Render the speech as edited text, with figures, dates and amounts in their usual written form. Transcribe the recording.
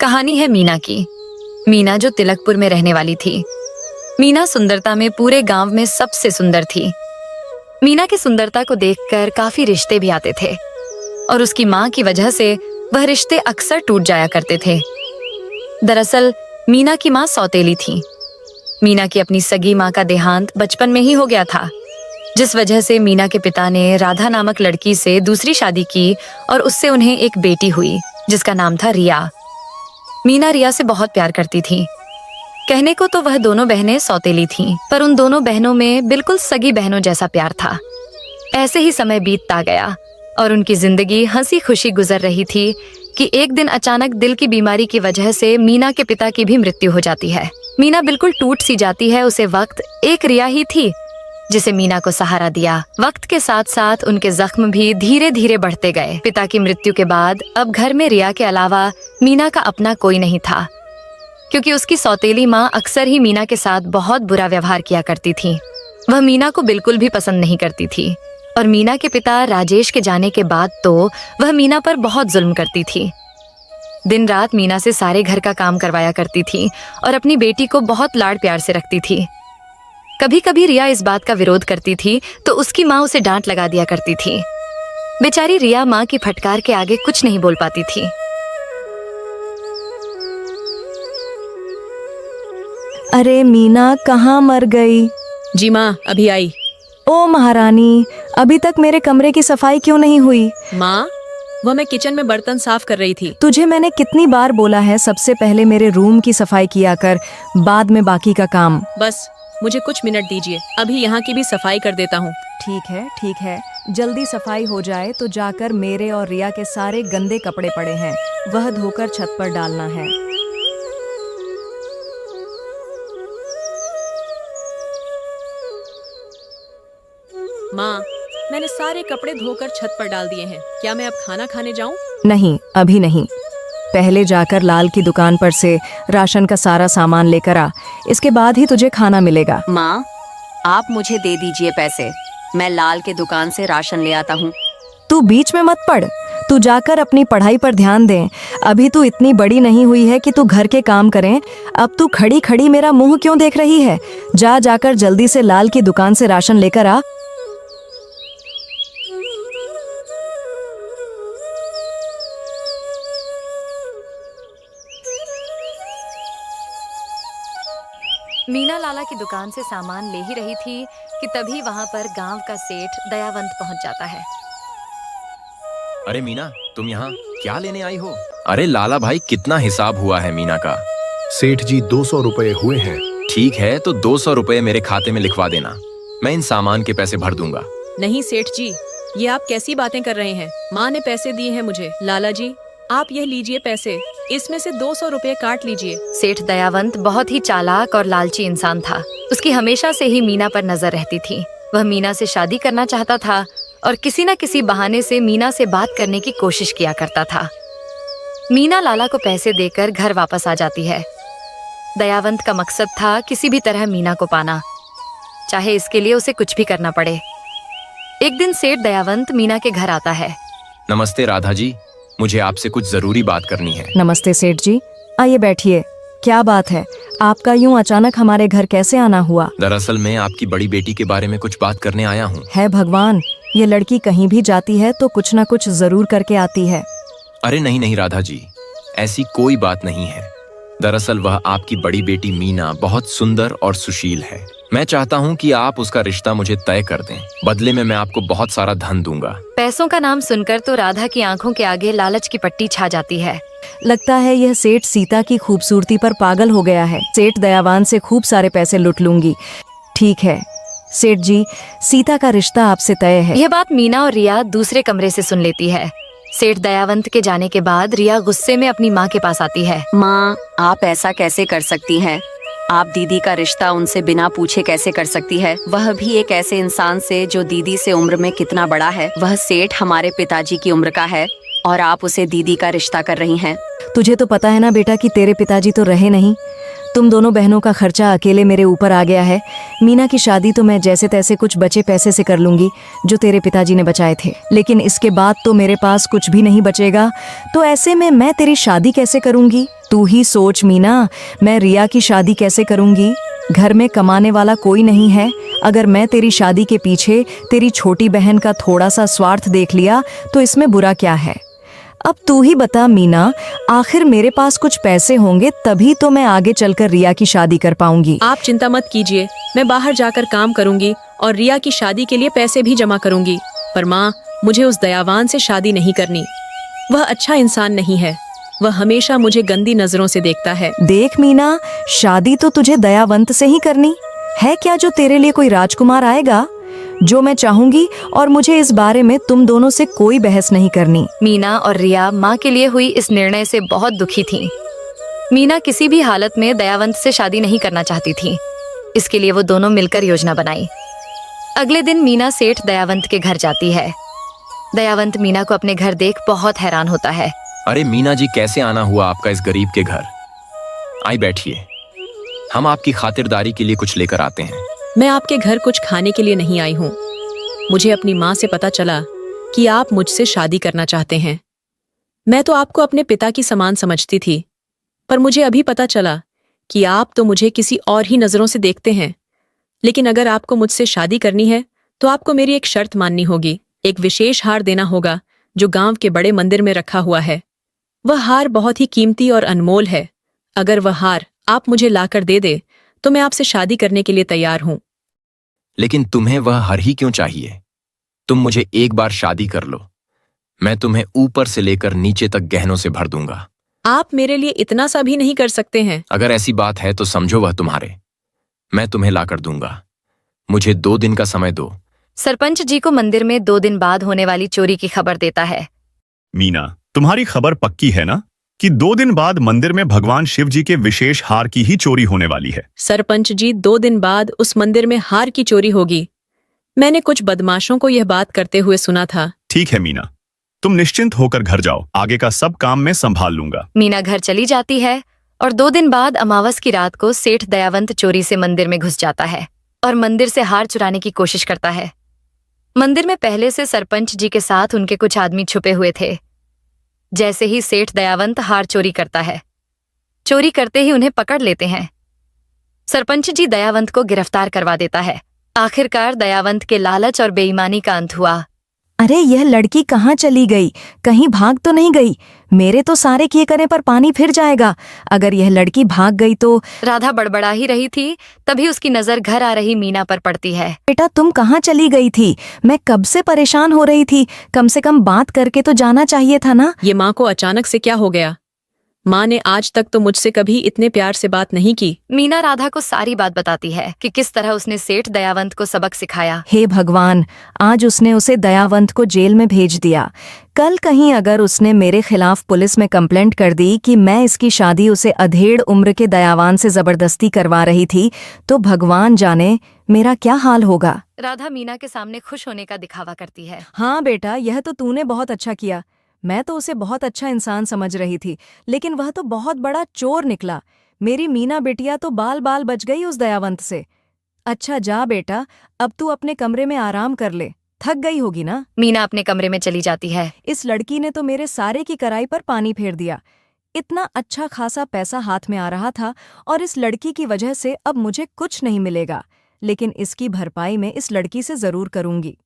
कहानी है मीना की। मीना जो तिलकपुर में रहने वाली थी। मीना सुंदरता में पूरे गांव में सबसे सुंदर थी। मीना की सुंदरता को देखकर काफी रिश्ते भी आते थे और उसकी माँ की वजह से वह रिश्ते अक्सर टूट जाया करते थे। दरअसल मीना की माँ सौतेली थी। मीना की अपनी सगी माँ का देहांत बचपन में ही हो गया था, जिस वजह से मीना के पिता ने राधा नामक लड़की से दूसरी शादी की और उससे उन्हें एक बेटी हुई जिसका नाम था रिया। मीना रिया से बहुत प्यार करती थी। कहने को तो वह दोनों बहनें सौतेली थीं, पर उन दोनों बहनों में बिल्कुल सगी बहनों जैसा प्यार था। ऐसे ही समय बीतता गया और उनकी जिंदगी हंसी खुशी गुजर रही थी कि एक दिन अचानक दिल की बीमारी की वजह से मीना के पिता की भी मृत्यु हो जाती है। मीना बिल्कुल टूट सी जाती है। उसे वक्त एक रिया ही थी जिसे मीना को सहारा दिया। वक्त के साथ साथ उनके जख्म भी धीरे धीरे बढ़ते गए। पिता की मृत्यु के बाद अब घर में रिया के अलावा मीना का अपना कोई नहीं था, क्योंकि उसकी सौतेली माँ अक्सर ही मीना के साथ बहुत बुरा व्यवहार किया करती थी। वह मीना को बिल्कुल भी पसंद नहीं करती थी और मीना के पिता राजेश के जाने के बाद तो वह मीना पर बहुत जुल्म करती थी। दिन रात मीना से सारे घर का काम करवाया करती थी और अपनी बेटी को बहुत लाड़ प्यार से रखती थी। कभी कभी रिया इस बात का विरोध करती थी तो उसकी माँ उसे डांट लगा दिया करती थी। बेचारी रिया माँ की फटकार के आगे कुछ नहीं बोल पाती थी। अरे मीना कहाँ मर गई? जी माँ, अभी आई। ओ महारानी, अभी तक मेरे कमरे की सफाई क्यों नहीं हुई? माँ, वह मैं किचन में बर्तन साफ कर रही थी। तुझे मैंने कितनी बार बोला है सबसे पहले मेरे रूम की सफाई किया कर, बाद में बाकी का काम। बस मुझे कुछ मिनट दीजिए, अभी यहाँ की भी सफाई कर देता हूँ। ठीक है, जल्दी सफाई हो जाए तो जाकर मेरे और रिया के सारे गंदे कपड़े पड़े हैं, वह धोकर छत पर डालना है। माँ, मैंने सारे कपड़े धोकर छत पर डाल दिए हैं। क्या मैं अब खाना खाने जाऊँ? नहीं, अभी नहीं। पहले जाकर लाल की दुकान पर से राशन का सारा सामान लेकर आ, इसके बाद ही तुझे खाना मिलेगा। माँ, आप मुझे दे दीजिए पैसे, मैं लाल के दुकान से राशन ले आता हूँ। तू बीच में मत पड़, तू जाकर अपनी पढ़ाई पर ध्यान दे। अभी तू इतनी बड़ी नहीं हुई है कि तू घर के काम करें। अब तू खड़ी खड़ी मेरा मुंह क्यों देख रही है? जाकर जल्दी से लाल की दुकान से राशन लेकर आ। मीना लाला की दुकान से सामान ले ही रही थी कि तभी वहां पर गांव का सेठ दयावंत पहुंच जाता है। अरे मीना, तुम यहाँ क्या लेने आई हो? अरे लाला भाई, कितना हिसाब हुआ है मीना का? सेठ जी 200 रुपए हुए हैं। ठीक है, तो 200 रुपए मेरे खाते में लिखवा देना, मैं इन सामान के पैसे भर दूंगा। नहीं सेठ जी, ये आप कैसी बातें कर रहे हैं? माँ ने पैसे दिए हैं मुझे। लाला जी, आप यह लीजिए पैसे, इसमें से 200 रुपए काट लीजिए। सेठ दयावंत बहुत ही चालाक और लालची इंसान था। उसकी हमेशा से ही मीना पर नजर रहती थी। वह मीना से शादी करना चाहता था और किसी न किसी बहाने से मीना से बात करने की कोशिश किया करता था। मीना लाला को पैसे देकर घर वापस आ जाती है। दयावंत का मकसद था किसी भी तरह मीना को पाना, चाहे इसके लिए उसे कुछ भी करना पड़े। एक दिन सेठ दयावंत मीना के घर आता है। नमस्ते राधा जी, मुझे आपसे कुछ जरूरी बात करनी है। नमस्ते सेठ जी, आइए बैठिए। क्या बात है? आपका यूं अचानक हमारे घर कैसे आना हुआ? दरअसल मैं आपकी बड़ी बेटी के बारे में कुछ बात करने आया हूँ। है भगवान, ये लड़की कहीं भी जाती है तो कुछ न कुछ जरूर करके आती है। अरे नहीं राधा जी, ऐसी कोई बात नहीं है। दरअसल वह आपकी बड़ी बेटी मीना बहुत सुंदर और सुशील है। मैं चाहता हूँ कि आप उसका रिश्ता मुझे तय कर दें, बदले में मैं आपको बहुत सारा धन दूंगा। पैसों का नाम सुनकर तो राधा की आंखों के आगे लालच की पट्टी छा जाती है। लगता है यह सेठ सीता की खूबसूरती पर पागल हो गया है। सेठ दयावान से खूब सारे पैसे लूट लूंगी। ठीक है सेठ जी, सीता का रिश्ता आपसे तय है। यह बात मीना और रिया दूसरे कमरे से सुन लेती है। सेठ दयावंत के जाने के बाद रिया गुस्से में अपनी माँ के पास आती है। माँ, आप ऐसा कैसे कर सकती हैं? आप दीदी का रिश्ता उनसे बिना पूछे कैसे कर सकती है? वह भी एक ऐसे इंसान से जो दीदी से उम्र में कितना बड़ा है। वह सेठ हमारे पिताजी की उम्र का है और आप उसे दीदी का रिश्ता कर रही हैं। तुझे तो पता है ना बेटा कि तेरे पिताजी तो रहे नहीं। तुम दोनों बहनों का खर्चा अकेले मेरे ऊपर आ गया है। मीना की शादी तो मैं जैसे तैसे कुछ बचे पैसे से कर लूंगी जो तेरे पिताजी ने बचाए थे, लेकिन इसके बाद तो मेरे पास कुछ भी नहीं बचेगा। तो ऐसे में मैं तेरी शादी कैसे करूंगी? तू ही सोच मीना, मैं रिया की शादी कैसे करूंगी? घर में कमाने वाला कोई नहीं है। अगर मैं तेरी शादी के पीछे तेरी छोटी बहन का थोड़ा सा स्वार्थ देख लिया तो इसमें बुरा क्या है? अब तू ही बता मीना, आखिर मेरे पास कुछ पैसे होंगे तभी तो मैं आगे चलकर रिया की शादी कर पाऊंगी। आप चिंता मत कीजिए, मैं बाहर जाकर काम करूंगी और रिया की शादी के लिए पैसे भी जमा करूंगी। पर माँ, मुझे उस दयावान से शादी नहीं करनी। वह अच्छा इंसान नहीं है, वह हमेशा मुझे गंदी नजरों से देखता है। देख मीना, शादी तो तुझे दयावंत से ही करनी है क्या जो तेरे लिए कोई राजकुमार आएगा? जो मैं चाहूंगी, और मुझे इस बारे में तुम दोनों से कोई बहस नहीं करनी। मीना और रिया माँ के लिए हुई इस निर्णय से बहुत दुखी थीं। मीना किसी भी हालत में दयावंत से शादी नहीं करना चाहती थी। इसके लिए वो दोनों मिलकर योजना बनाई। अगले दिन मीना सेठ दयावंत के घर जाती है। दयावंत मीना को अपने घर देख बहुत हैरान होता है। अरे मीना जी, कैसे आना हुआ आपका इस गरीब के घर? आई बैठिए, हम आपकी खातिरदारी के लिए कुछ लेकर आते हैं। मैं आपके घर कुछ खाने के लिए नहीं आई हूँ। मुझे अपनी माँ से पता चला कि आप मुझसे शादी करना चाहते हैं। मैं तो आपको अपने पिता की समान समझती थी, पर मुझे अभी पता चला कि आप तो मुझे किसी और ही नजरों से देखते हैं। लेकिन अगर आपको मुझसे शादी करनी है तो आपको मेरी एक शर्त माननी होगी। एक विशेष हार देना होगा जो गांव के बड़े मंदिर में रखा हुआ है। वह हार बहुत ही कीमती और अनमोल है। अगर वह हार आप मुझे लाकर दे दे तो मैं आपसे शादी करने के लिए तैयार हूँ। लेकिन तुम्हें वह हर ही क्यों चाहिए? तुम मुझे एक बार शादी कर लो, मैं तुम्हें ऊपर से लेकर नीचे तक गहनों से भर दूंगा। आप मेरे लिए इतना सा भी नहीं कर सकते हैं। अगर ऐसी बात है तो समझो वह तुम्हारे, मैं तुम्हें लाकर दूंगा। मुझे 2 दिन का समय दो। सरपंच जी को मंदिर में 2 दिन बाद होने वाली चोरी की खबर देता है। मीना, तुम्हारी खबर पक्की है ना कि 2 दिन बाद मंदिर में भगवान शिव जी के विशेष हार की ही चोरी होने वाली है? सरपंच जी, 2 दिन बाद उस मंदिर में हार की चोरी होगी। मैंने कुछ बदमाशों को यह बात करते हुए सुना था। ठीक है मीना, तुम निश्चिंत होकर घर जाओ, आगे का सब काम मैं संभाल लूंगा। मीना घर चली जाती है और 2 दिन बाद अमावस की रात को सेठ दयावंत चोरी से मंदिर में घुस जाता है और मंदिर से हार चुराने की कोशिश करता है। मंदिर में पहले से सरपंच जी के साथ उनके कुछ आदमी छुपे हुए थे। जैसे ही सेठ दयावंत हार चोरी करता है, चोरी करते ही उन्हें पकड़ लेते हैं। सरपंच जी दयावंत को गिरफ्तार करवा देता है। आखिरकार दयावंत के लालच और बेईमानी का अंत हुआ। अरे यह लड़की कहाँ चली गई? कहीं भाग तो नहीं गई? मेरे तो सारे किए करे पर पानी फिर जाएगा। अगर यह लड़की भाग गई तो। राधा बड़बड़ा ही रही थी, तभी उसकी नजर घर आ रही मीना पर पड़ती है। बेटा, तुम कहाँ चली गई थी? मैं कब से परेशान हो रही थी। कम से कम बात करके तो जाना चाहिए था ना। ये माँ को अचानक से क्या हो गया? माँ ने आज तक तो मुझसे कभी इतने प्यार से बात नहीं की। मीना राधा को सारी बात बताती है कि किस तरह उसने सेठ दयावंत को सबक सिखाया। हे भगवान, आज उसने उसे दयावंत को जेल में भेज दिया। कल कहीं अगर उसने मेरे खिलाफ पुलिस में कंप्लेंट कर दी कि मैं इसकी शादी उसे अधेड़ उम्र के दयावान से जबरदस्ती करवा रही थी, तो भगवान जाने मेरा क्या हाल होगा। राधा मीना के सामने खुश होने का दिखावा करती है। हाँ बेटा, यह तो तूने बहुत अच्छा किया। मैं तो उसे बहुत अच्छा इंसान समझ रही थी, लेकिन वह तो बहुत बड़ा चोर निकला। मेरी मीना बिटिया तो बाल बाल बच गई उस दयावंत से। अच्छा जा बेटा, अब तू अपने कमरे में आराम कर ले, थक गई होगी ना। मीना अपने कमरे में चली जाती है। इस लड़की ने तो मेरे सारे की कराई पर पानी फेर दिया। इतना अच्छा खासा पैसा हाथ में आ रहा था और इस लड़की की वजह से अब मुझे कुछ नहीं मिलेगा, लेकिन इसकी भरपाई मैं इस लड़की से जरूर करूंगी।